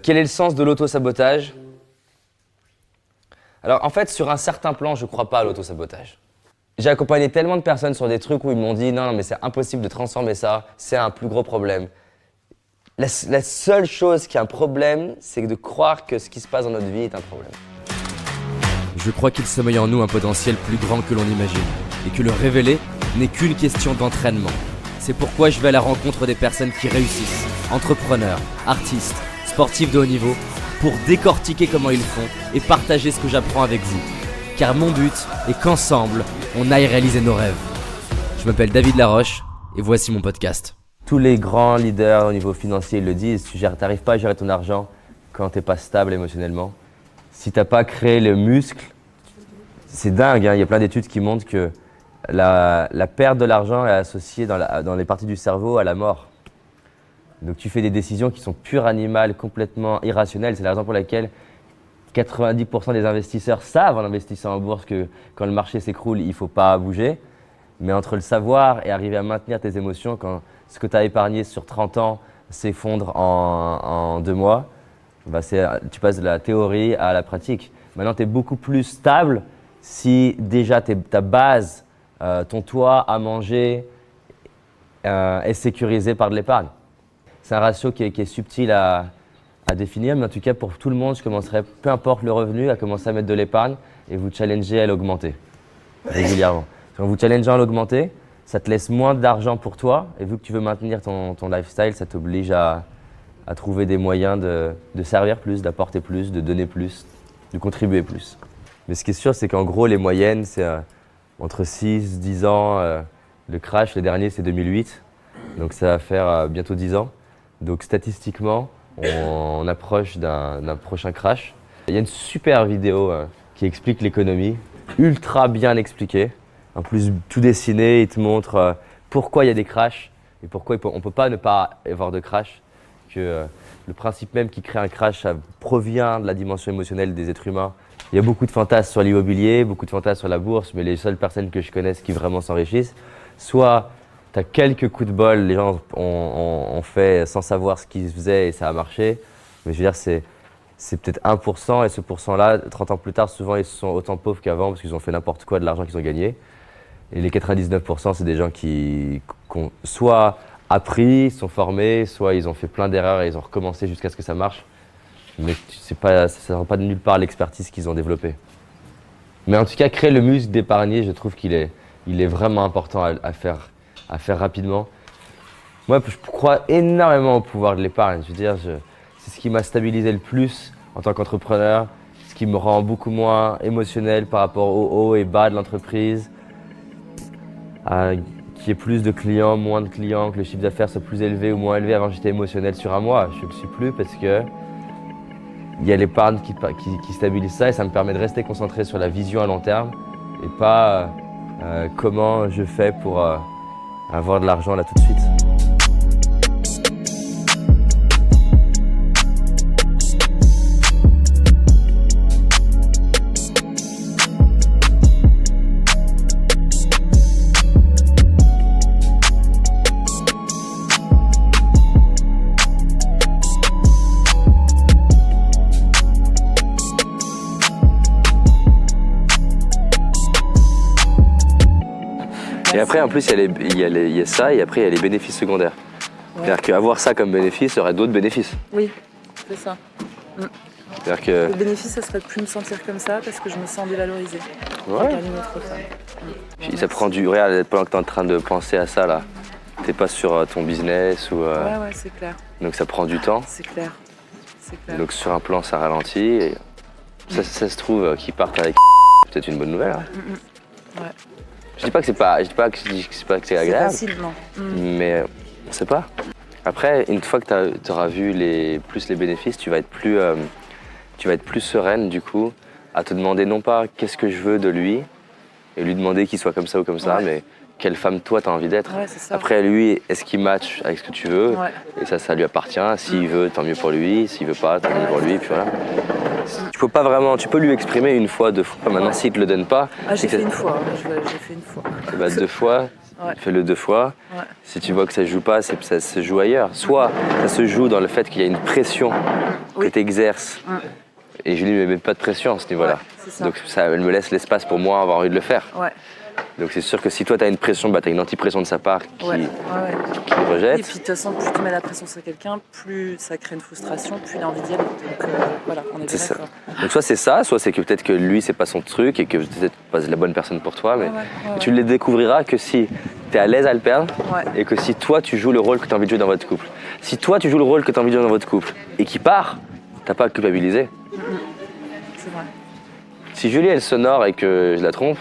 Quel est le sens de l'auto-sabotage? Alors en fait, sur un certain plan, je ne crois pas à l'auto-sabotage. J'ai accompagné tellement de personnes sur des trucs où ils m'ont dit non, mais c'est impossible de transformer ça, c'est un plus gros problème. La seule chose qui est un problème, c'est de croire que ce qui se passe dans notre vie est un problème. Je crois qu'il sommeille en nous un potentiel plus grand que l'on imagine et que le révéler n'est qu'une question d'entraînement. C'est pourquoi je vais à la rencontre des personnes qui réussissent, entrepreneurs, artistes, sportifs de haut niveau, pour décortiquer comment ils font et partager ce que j'apprends avec vous. Car mon but est qu'ensemble, on aille réaliser nos rêves. Je m'appelle David Laroche et voici mon podcast. Tous les grands leaders au niveau financier le disent, tu n'arrives pas à gérer ton argent quand tu n'es pas stable émotionnellement. Si tu n'as pas créé le muscle, c'est dingue, hein, il y a plein d'études qui montrent que la perte de l'argent est associée dans les parties du cerveau à la mort. Donc tu fais des décisions qui sont pures animales, complètement irrationnelles. C'est la raison pour laquelle 90% des investisseurs savent en investissant en bourse que quand le marché s'écroule, il ne faut pas bouger. Mais entre le savoir et arriver à maintenir tes émotions quand ce que tu as épargné sur 30 ans s'effondre en 2 mois, bah tu passes de la théorie à la pratique. Maintenant, tu es beaucoup plus stable si déjà ta base, ton toit à manger est sécurisé par de l'épargne. C'est un ratio qui est subtil à définir, mais en tout cas pour tout le monde, je commencerai, peu importe le revenu, à commencer à mettre de l'épargne et vous challenger à l'augmenter régulièrement. Quand vous challengez à l'augmenter, ça te laisse moins d'argent pour toi et vu que tu veux maintenir ton lifestyle, ça t'oblige à trouver des moyens de servir plus, d'apporter plus, de donner plus, de contribuer plus. Mais ce qui est sûr, c'est qu'en gros, les moyennes, c'est entre 6 et 10 ans. Le crash, le dernier, c'est 2008. Donc ça va faire bientôt 10 ans. Donc statistiquement, on approche d'un prochain crash. Il y a une super vidéo qui explique l'économie, ultra bien expliquée. En plus, tout dessiné, il te montre pourquoi il y a des crashs et pourquoi on ne peut pas ne pas avoir de crash. Que le principe même qui crée un crash, ça provient de la dimension émotionnelle des êtres humains. Il y a beaucoup de fantasmes sur l'immobilier, beaucoup de fantasmes sur la bourse, mais les seules personnes que je connaisse qui vraiment s'enrichissent, soit tu as quelques coups de bol, les gens ont fait sans savoir ce qu'ils faisaient et ça a marché. Mais je veux dire, c'est peut-être 1% et ce pourcent-là, 30 ans plus tard, souvent ils sont autant pauvres qu'avant parce qu'ils ont fait n'importe quoi de l'argent qu'ils ont gagné. Et les 99%, c'est des gens qui ont soit appris, sont formés, soit ils ont fait plein d'erreurs et ils ont recommencé jusqu'à ce que ça marche. Mais ça ne rend pas de nulle part l'expertise qu'ils ont développée. Mais en tout cas, créer le muscle d'épargner, je trouve qu'il est vraiment important à faire rapidement. Moi, je crois énormément au pouvoir de l'épargne. Je veux dire, c'est ce qui m'a stabilisé le plus en tant qu'entrepreneur, ce qui me rend beaucoup moins émotionnel par rapport aux hauts et bas de l'entreprise. Qu'il y ait plus de clients, moins de clients, que le chiffre d'affaires soit plus élevé ou moins élevé. Avant, j'étais émotionnel sur un mois. Je ne le suis plus parce que il y a l'épargne qui stabilise ça et ça me permet de rester concentré sur la vision à long terme et pas comment je fais pour avoir de l'argent là tout de suite. Et après, en plus, il y a ça et après, il y a les bénéfices secondaires. Ouais. C'est-à-dire qu'avoir ça comme bénéfice, il y aurait d'autres bénéfices. Oui, c'est ça. C'est-à-dire que... Le bénéfice, ça serait de plus me sentir comme ça parce que je me sens dévalorisée. Ouais. Puis ça prend du... Regarde, pendant que tu es en train de penser à ça, là, tu n'es pas sur ton business ou... Ouais, c'est clair. Donc ça prend du temps. C'est clair. Donc sur un plan, ça ralentit. Et ça se trouve qu'ils partent avec peut-être une bonne nouvelle. Hein. Ouais. Je dis pas que c'est agréable, c'est facile, non. Mais on sait pas. Après, une fois que tu auras vu plus les bénéfices, tu vas être plus sereine du coup, à te demander non pas qu'est-ce que je veux de lui, et lui demander qu'il soit comme ça ou comme ça, mais quelle femme toi tu as envie d'être. Ouais, c'est ça. Après lui, est-ce qu'il match avec ce que tu veux, et ça lui appartient. S'il veut, tant mieux pour lui. S'il veut pas, tant mieux pour lui. Puis voilà. Tu peux pas vraiment, tu peux lui exprimer une fois, 2 fois. Maintenant, s'il te le donne pas, j'ai fait une fois. J'ai fait une fois. Bah, 2 fois, Ouais. Fais-le 2 fois. Ouais. Si tu vois que ça ne joue pas, ça se joue ailleurs. Soit ça se joue dans le fait qu'il y a une pression que tu exerces. Et Julie ne met pas de pression à ce niveau-là. Ouais, c'est ça. Donc elle me laisse l'espace pour moi avoir envie de le faire. Ouais. Donc c'est sûr que si toi tu as une pression, tu as une anti-pression de sa part qui le rejette. Et puis de toute façon, plus tu mets la pression sur quelqu'un, plus ça crée une frustration, plus il a envie d'y aller. Donc voilà, on est bien C'est ça. d'accord. Donc soit c'est ça, soit c'est que peut-être que lui c'est pas son truc et que peut-être pas la bonne personne pour toi, mais tu le découvriras que si tu es à l'aise à le perdre et que si toi tu joues le rôle que tu as envie de jouer dans votre couple. Si toi tu joues le rôle que tu as envie de jouer dans votre couple et qu'il part, t'as pas à culpabiliser. C'est vrai. Si Julie elle sonore et que je la trompe,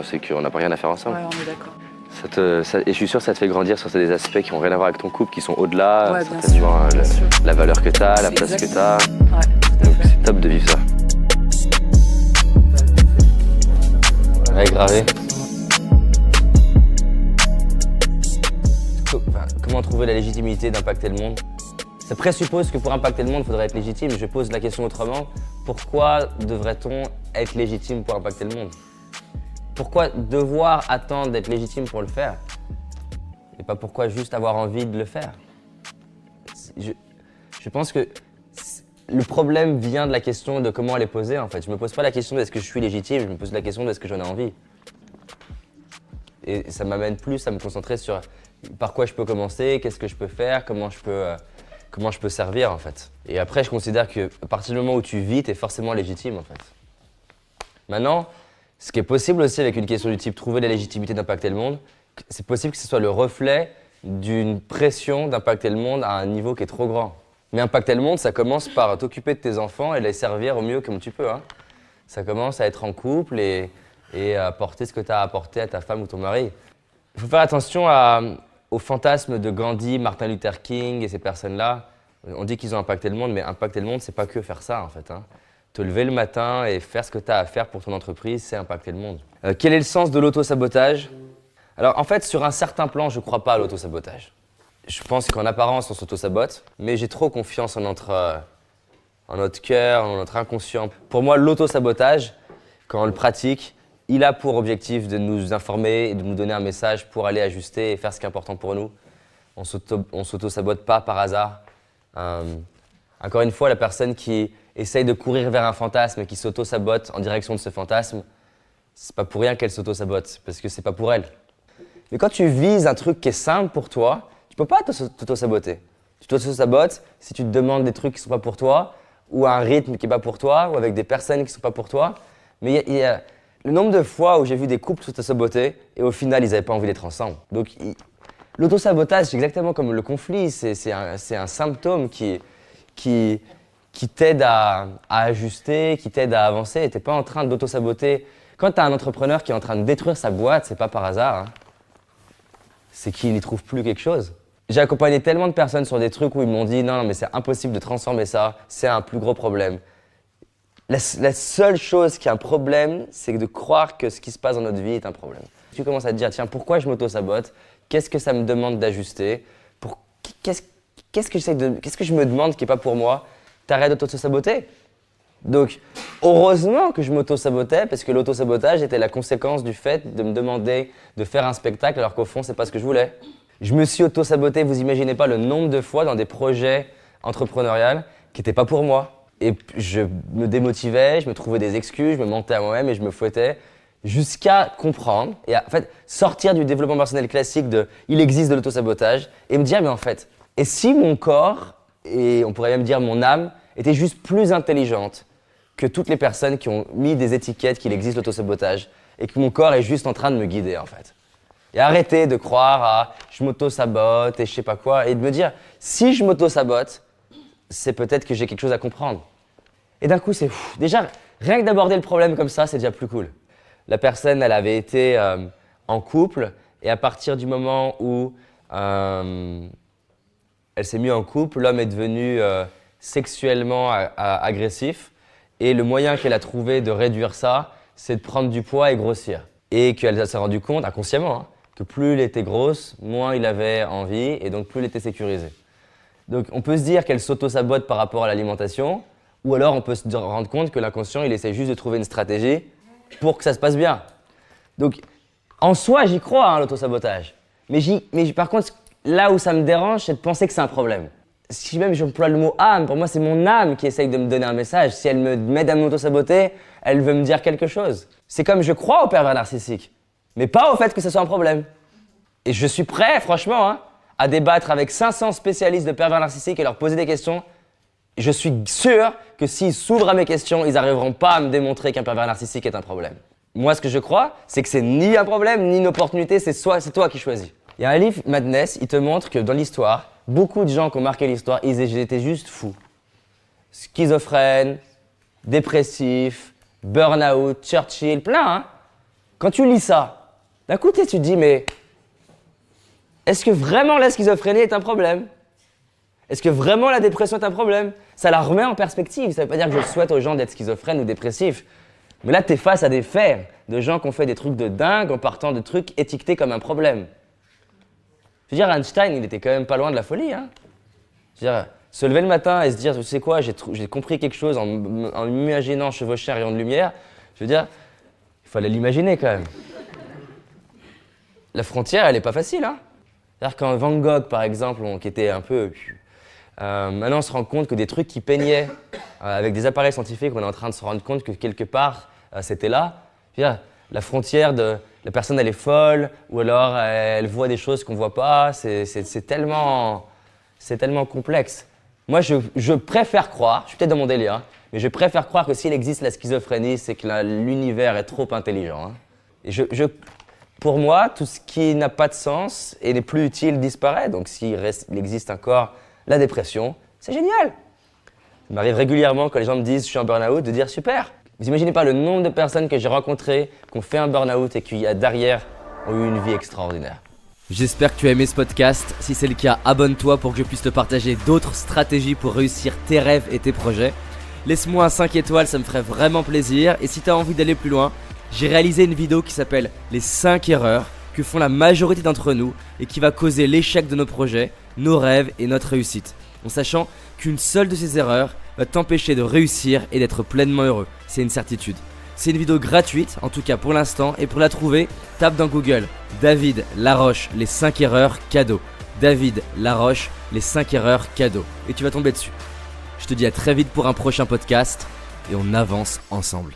c'est qu'on n'a pas rien à faire ensemble. Ouais, on est d'accord. Et je suis sûr que ça te fait grandir sur des aspects qui n'ont rien à voir avec ton couple, qui sont au-delà, Ouais, bien certainement sûr, bien sûr. la valeur que tu as, la place que tu as. Ouais, tout à Donc fait. c'est top de vivre ça. Ouais, gravé. Comment trouver la légitimité d'impacter le monde? Ça présuppose que pour impacter le monde, il faudrait être légitime. Je pose la question autrement. Pourquoi devrait-on être légitime pour impacter le monde? Pourquoi devoir attendre d'être légitime pour le faire? Et pas pourquoi juste avoir envie de le faire? Je pense que le problème vient de la question de comment elle est posée en fait. Je me pose pas la question de est-ce que je suis légitime, je me pose la question de est-ce que j'en ai envie. Et ça m'amène plus à me concentrer sur par quoi je peux commencer, qu'est-ce que je peux faire, comment je peux servir en fait. Et après je considère qu'à partir du moment où tu vis, tu es forcément légitime en fait. Maintenant, ce qui est possible aussi avec une question du type trouver la légitimité d'impacter le monde, c'est possible que ce soit le reflet d'une pression d'impacter le monde à un niveau qui est trop grand. Mais impacter le monde, ça commence par t'occuper de tes enfants et les servir au mieux comme tu peux. Hein. Ça commence à être en couple et apporter ce que tu as apporté à ta femme ou ton mari. Il faut faire attention aux fantasmes de Gandhi, Martin Luther King et ces personnes-là. On dit qu'ils ont impacté le monde, mais impacter le monde, c'est pas que faire ça en fait. Hein. Te lever le matin et faire ce que tu as à faire pour ton entreprise, c'est impacter le monde. Quel est le sens de l'auto-sabotage? Alors en fait, sur un certain plan, je ne crois pas à l'auto-sabotage. Je pense qu'en apparence, on s'auto-sabote, mais j'ai trop confiance en notre cœur, en notre inconscient. Pour moi, l'auto-sabotage, quand on le pratique, il a pour objectif de nous informer et de nous donner un message pour aller ajuster et faire ce qui est important pour nous. On ne s'auto-sabote pas par hasard. Encore une fois, la personne qui essaye de courir vers un fantasme et qui s'auto-sabote en direction de ce fantasme, c'est pas pour rien qu'elle s'auto-sabote, parce que c'est pas pour elle. Mais quand tu vises un truc qui est simple pour toi, tu peux pas t'auto-saboter. Tu t'auto-sabotes si tu te demandes des trucs qui sont pas pour toi, ou à un rythme qui est pas pour toi, ou avec des personnes qui sont pas pour toi. Mais il y a le nombre de fois où j'ai vu des couples s'auto-saboter et au final, ils n'avaient pas envie d'être ensemble. Donc, l'auto-sabotage, c'est exactement comme le conflit. C'est un symptôme qui t'aide à ajuster, qui t'aide à avancer. Tu n'es pas en train d'auto-saboter. Quand tu as un entrepreneur qui est en train de détruire sa boîte, c'est pas par hasard. Hein. C'est qu'il n'y trouve plus quelque chose. J'ai accompagné tellement de personnes sur des trucs où ils m'ont dit non, mais c'est impossible de transformer ça, c'est un plus gros problème. La seule chose qui est un problème, c'est de croire que ce qui se passe dans notre vie est un problème. Tu commences à te dire tiens, pourquoi je m'auto-sabote? Qu'est-ce que ça me demande d'ajuster? Qu'est-ce que je me demande qui n'est pas pour moi? T'arrêtes d'auto-saboter. Donc, heureusement que je m'auto-sabotais, parce que l'auto-sabotage était la conséquence du fait de me demander de faire un spectacle alors qu'au fond, c'est pas ce que je voulais. Je me suis auto-saboté, vous imaginez pas le nombre de fois dans des projets entrepreneuriaux qui n'étaient pas pour moi. Et je me démotivais, je me trouvais des excuses, je me mentais à moi-même et je me fouettais jusqu'à comprendre et en fait sortir du développement personnel classique de il existe de l'auto-sabotage et me dire mais en fait, et si mon corps, et on pourrait même dire mon âme, était juste plus intelligente que toutes les personnes qui ont mis des étiquettes qu'il existe l'auto-sabotage et que mon corps est juste en train de me guider en fait. Et arrêter de croire à je m'auto-sabote et je sais pas quoi et de me dire si je m'auto-sabote, c'est peut-être que j'ai quelque chose à comprendre. Et d'un coup, c'est déjà rien que d'aborder le problème comme ça, c'est déjà plus cool. La personne, elle avait été en couple et à partir du moment où elle s'est mise en couple, l'homme est devenu sexuellement agressif et le moyen qu'elle a trouvé de réduire ça, c'est de prendre du poids et grossir. Et qu'elle s'est rendue compte, inconsciemment, hein, que plus elle était grosse, moins il avait envie et donc plus elle était sécurisée. Donc on peut se dire qu'elle s'auto-sabote par rapport à l'alimentation ou alors on peut se rendre compte que l'inconscient, il essaie juste de trouver une stratégie pour que ça se passe bien. Donc En soi, j'y crois, hein, l'autosabotage. Mais par contre, là où ça me dérange, c'est de penser que c'est un problème. Si même j'emploie le mot âme, pour moi, c'est mon âme qui essaye de me donner un message. Si elle m'aide à m'auto-saboter, elle veut me dire quelque chose. C'est comme je crois au pervers narcissique, mais pas au fait que ce soit un problème. Et je suis prêt, franchement, hein, à débattre avec 500 spécialistes de pervers narcissiques et leur poser des questions. Je suis sûr que s'ils s'ouvrent à mes questions, ils n'arriveront pas à me démontrer qu'un pervers narcissique est un problème. Moi, ce que je crois, c'est que c'est ni un problème, ni une opportunité, c'est toi qui choisis. Il y a un livre, Madness, il te montre que dans l'histoire, beaucoup de gens qui ont marqué l'histoire, ils étaient juste fous. Schizophrènes, dépressifs, burn-out, Churchill, plein, hein. Quand tu lis ça, d'un coup, tu te dis, mais est-ce que vraiment la schizophrénie est un problème? Est-ce que vraiment la dépression est un problème? Ça la remet en perspective. Ça ne veut pas dire que je souhaite aux gens d'être schizophrènes ou dépressifs. Mais là, tu es face à des faits de gens qui ont fait des trucs de dingue en partant de trucs étiquetés comme un problème. Je veux dire, Einstein, il était quand même pas loin de la folie. Hein. Je veux dire, se lever le matin et se dire, tu sais quoi, j'ai compris quelque chose en m'imaginant chevaucher un rayon de lumière. Je veux dire, il fallait l'imaginer quand même. La frontière, elle n'est pas facile. Hein. C'est-à-dire quand Van Gogh, par exemple, qui était un peu... maintenant, on se rend compte que des trucs qui peignaient avec des appareils scientifiques, on est en train de se rendre compte que quelque part, c'était là. Je veux dire, la frontière de la personne, elle est folle, ou alors elle voit des choses qu'on ne voit pas. C'est tellement complexe. Moi, je préfère croire, je suis peut-être dans mon délire, hein, mais je préfère croire que s'il existe la schizophrénie, c'est que l'univers est trop intelligent. Hein. Et pour moi, tout ce qui n'a pas de sens et n'est plus utile disparaît. Donc, il existe encore la dépression, c'est génial. Il m'arrive régulièrement quand les gens me disent « je suis en burn-out » de dire « super ». Vous imaginez pas le nombre de personnes que j'ai rencontrées qui ont fait un burn-out et qui, derrière, ont eu une vie extraordinaire. J'espère que tu as aimé ce podcast. Si c'est le cas, abonne-toi pour que je puisse te partager d'autres stratégies pour réussir tes rêves et tes projets. Laisse-moi un 5 étoiles, ça me ferait vraiment plaisir. Et si tu as envie d'aller plus loin, j'ai réalisé une vidéo qui s'appelle « Les 5 erreurs que font la majorité d'entre nous et qui va causer l'échec de nos projets, nos rêves et notre réussite. » En sachant qu'une seule de ces erreurs va t'empêcher de réussir et d'être pleinement heureux. C'est une certitude. C'est une vidéo gratuite, en tout cas pour l'instant, et pour la trouver, tape dans Google David Laroche, les 5 erreurs cadeaux. David Laroche, les 5 erreurs cadeaux. Et tu vas tomber dessus. Je te dis à très vite pour un prochain podcast et on avance ensemble.